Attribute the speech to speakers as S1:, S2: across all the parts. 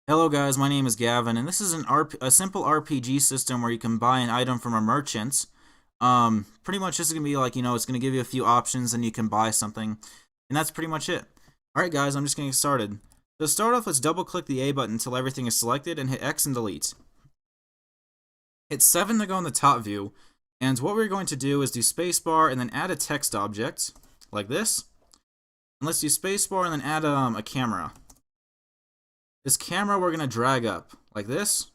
S1: Hello guys, my name is Gavin, and this is a simple RPG system where you can buy an item from a merchant. Pretty much this is going to be like, it's going to give you a few options and you can buy something, and that's pretty much it. Alright guys, I'm just going to get started. To start off, let's double click the A button until everything is selected and hit X and delete. Hit 7 to go in the top view, and what we're going to do is do spacebar and then add a text object, like this. And let's do spacebar and then add a camera. This camera we're going to drag up, like this.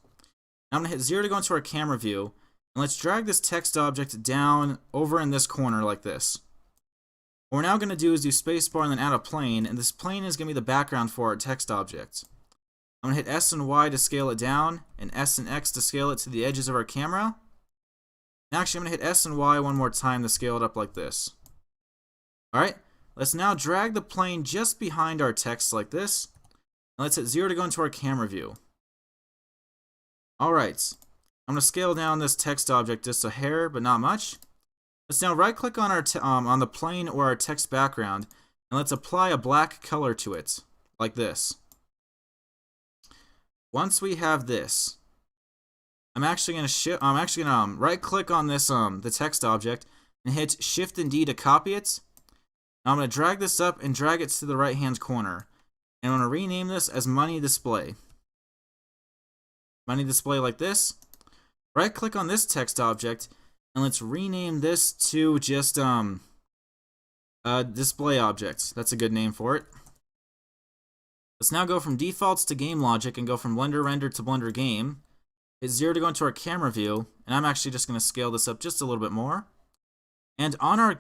S1: Now I'm going to hit 0 to go into our camera view, and let's drag this text object down over in this corner like this. What we're now going to do is do spacebar and then add a plane, and this plane is going to be the background for our text object. I'm going to hit S and Y to scale it down, and S and X to scale it to the edges of our camera. And actually, I'm going to hit S and Y one more time to scale it up like this. Alright, let's now drag the plane just behind our text like this. Let's hit 0 to go into our camera view. Alright, I'm going to scale down this text object just a hair, but not much. Let's now right click on on the plane or our text background, and let's apply a black color to it, like this. Once we have this, I'm actually going to right click on this the text object and hit Shift and D to copy it. Now I'm going to drag this up and drag it to the right hand corner. And I'm going to rename this as money display. Money display like this. Right click on this text object and let's rename this to just display object. That's a good name for it. Let's now go from defaults to game logic and go from Blender render to Blender game. Hit 0 to go into our camera view, and I'm actually just going to scale this up just a little bit more. And on our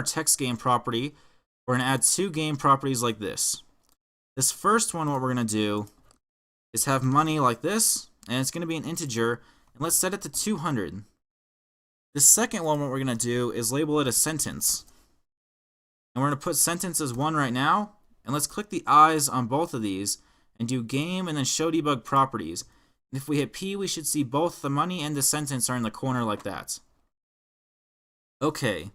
S1: text game property, we're going to add two game properties like this. This first one, what we're going to do is have money like this, and it's going to be an integer, and let's set it to 200. The second one, what we're going to do is label it a sentence. And we're going to put sentence as 1 right now, and let's click the eyes on both of these, and do game and then show debug properties. And if we hit P, we should see both the money and the sentence are in the corner like that. Okay,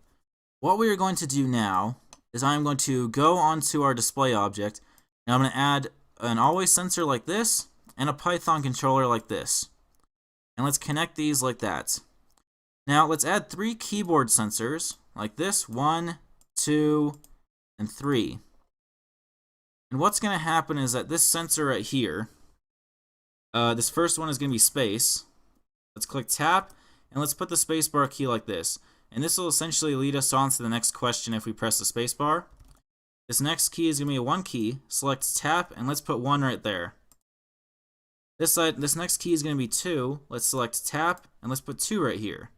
S1: what we are going to do now is I'm going to go onto our display object, and I'm going to add an always sensor like this, and a Python controller like this. And let's connect these like that. Now let's add 3 keyboard sensors, like this, 1, 2, and 3. And what's going to happen is that this sensor right here, this first one is going to be space. Let's click tap, and let's put the spacebar key like this. And this will essentially lead us on to the next question if we press the spacebar. This next key is going to be a 1 key. Select tap, and let's put 1 right there. This next key is going to be 2. Let's select tap, and let's put 2 right here.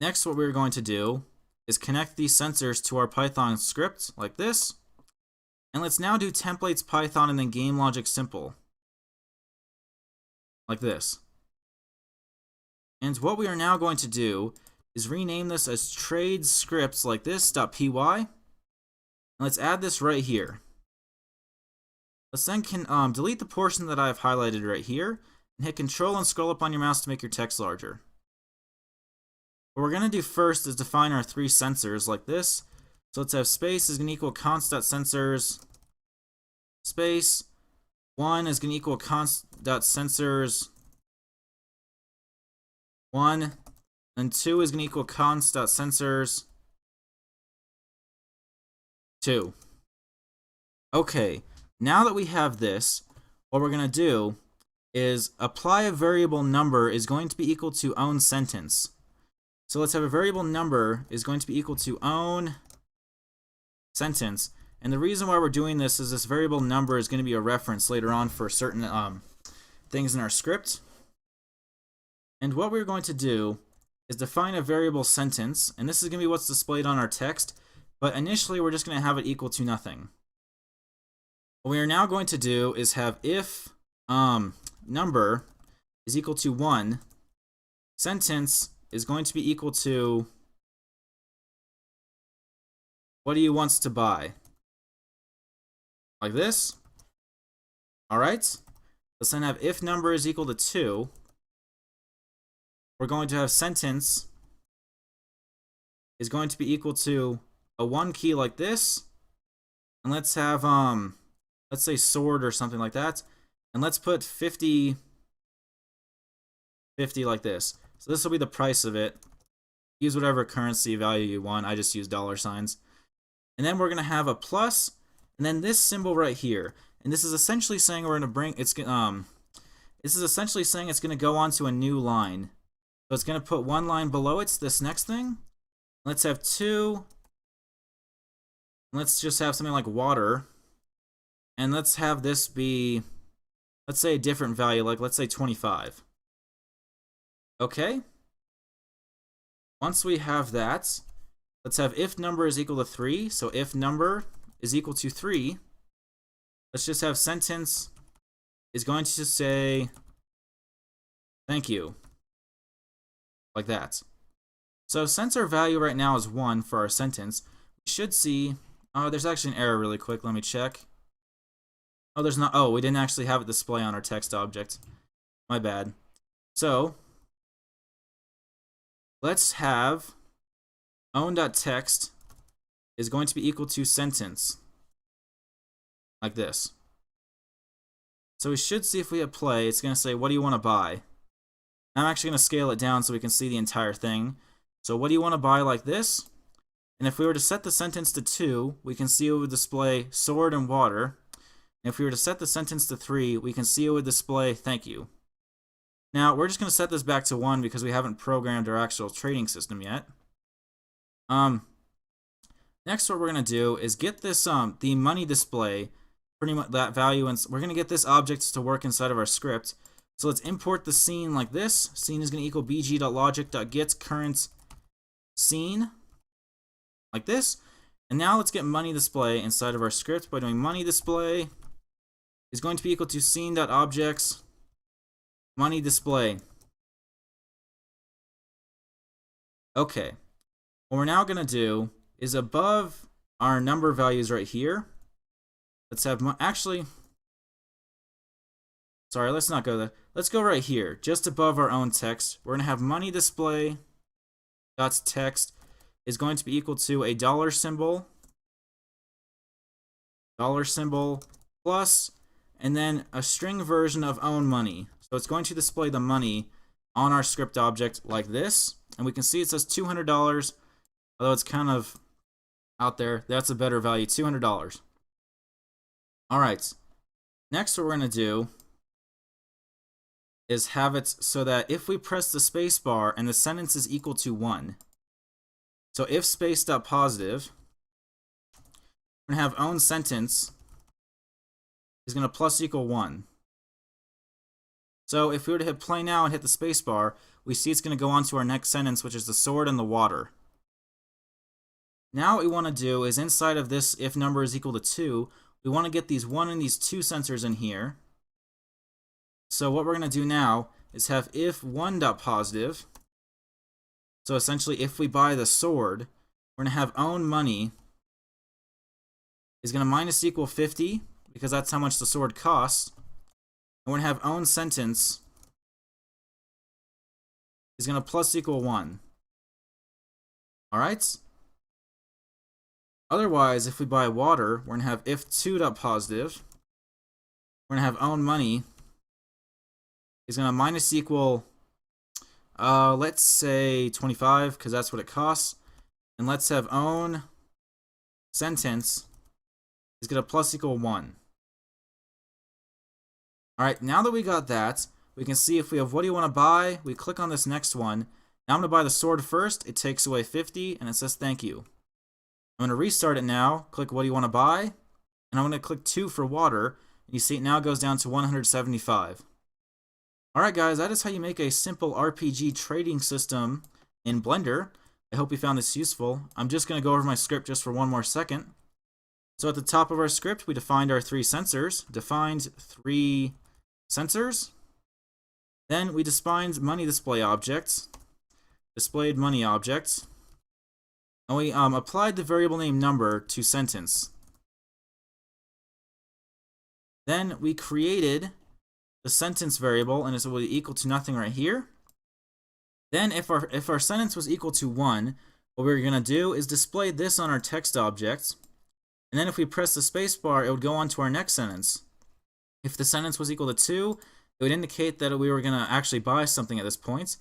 S1: Next, what we're going to do is connect these sensors to our Python script like this. And let's now do templates Python and then game logic simple. Like this. And what we are now going to do is rename this as trade scripts like this.py. And let's add this right here. Let's then delete the portion that I've highlighted right here and hit Control and scroll up on your mouse to make your text larger. What we're going to do first is define our 3 sensors like this. So let's have space is going to equal const.sensors space. 1 is going to equal const.sensors 1, and 2 is going to equal const.sensors 2. Okay, now that we have this, what we're going to do is apply a variable number is going to be equal to own sentence. So let's have a variable number is going to be equal to own sentence. And the reason why we're doing this is this variable number is going to be a reference later on for certain things in our script. And what we're going to do is define a variable sentence, and this is going to be what's displayed on our text, but initially we're just going to have it equal to nothing. What we are now going to do is have if number is equal to 1, sentence is going to be equal to what he wants to buy. Like this. Alright. Let's then have if number is equal to 2. We're going to have sentence is going to be equal to a 1 key like this. And let's have let's say sword or something like that, and let's put 50 like this. So this will be the price of it. Use whatever currency value you want. I just use dollar signs. And then we're gonna have a plus, and then this symbol right here. And this is essentially saying we're gonna bring this is essentially saying it's gonna go onto a new line. So it's gonna put one line below it, this next thing. Let's have 2. Let's just have something like water. And let's have this be, let's say a different value, like let's say 25. Okay. Once we have that, let's have if number is equal to 3. So if number is equal to 3, let's just have sentence is going to say thank you. Like that. So since our value right now is 1 for our sentence, we should see, oh, there's actually an error really quick. Let me check. Oh, there's not, oh, we didn't actually have it display on our text object. My bad. So let's have own.text is going to be equal to sentence. Like this. So we should see if we hit play, it's going to say, what do you want to buy? I'm actually going to scale it down so we can see the entire thing. So what do you want to buy like this? And if we were to set the sentence to 2, we can see it would display sword and water. And if we were to set the sentence to 3, we can see it would display thank you. Now, we're just going to set this back to 1 because we haven't programmed our actual trading system yet. Next, what we're going to do is get this the money display, pretty much that value, and we're going to get this object to work inside of our script. So let's import the scene like this. Scene is going to equal bg.logic.get current scene, like this. And now let's get money display inside of our script by doing money display is going to be equal to scene.objects money display. Okay. What we're now going to do is above our number values right here, let's have actually, sorry, let's not go there. Let's go right here, just above our own text. We're going to have money display dot text is going to be equal to a dollar symbol plus, and then a string version of own money. So it's going to display the money on our script object like this, and we can see it says $200, although it's kind of out there. That's a better value, $200. All right. Next, what we're going to do is have it so that if we press the space bar and the sentence is equal to 1, so if space.positive, we're going to have own sentence is going to plus equal 1. So if we were to hit play now and hit the space bar, we see it's going to go on to our next sentence, which is the sword and the water. Now what we want to do is inside of this if number is equal to 2, we want to get these 1 and these 2 sensors in here. So what we're going to do now is have if 1.positive. So essentially if we buy the sword, we're going to have own money is going to minus equal 50 because that's how much the sword costs. And we're going to have own sentence is going to plus equal 1. Alright? Otherwise, if we buy water, we're going to have if 2.positive. We're going to have own money is going to minus equal, let's say 25, because that's what it costs. And let's have own sentence is going to plus equal 1. Alright, now that we got that, we can see if we have what do you want to buy, we click on this next one. Now I'm going to buy the sword first, it takes away 50, and it says thank you. I'm going to restart it now, click what do you want to buy, and I'm going to click 2 for water, and you see it now goes down to 175. Alright guys, that is how you make a simple RPG trading system in Blender. I hope you found this useful. I'm just going to go over my script just for one more second. So at the top of our script, we defined our 3 sensors, Then we defined money display objects, displayed money objects, and we applied the variable name number to sentence. Then we created the sentence variable, and it will be equal to nothing right here. Then if our sentence was equal to 1, what we're going to do is display this on our text object. And then if we press the space bar, it would go on to our next sentence. If the sentence was equal to 2, it would indicate that we were going to actually buy something at this point.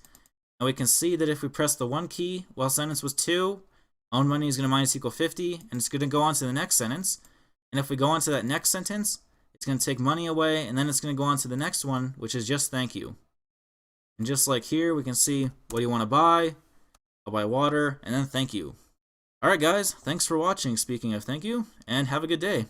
S1: And we can see that if we press the 1 key while sentence was 2, own money is going to minus equal 50, and it's going to go on to the next sentence. And if we go on to that next sentence, it's going to take money away, and then it's going to go on to the next one, which is just thank you. And just like here, we can see, what do you want to buy? I'll buy water, and then thank you. Alright guys, thanks for watching, speaking of thank you, and have a good day.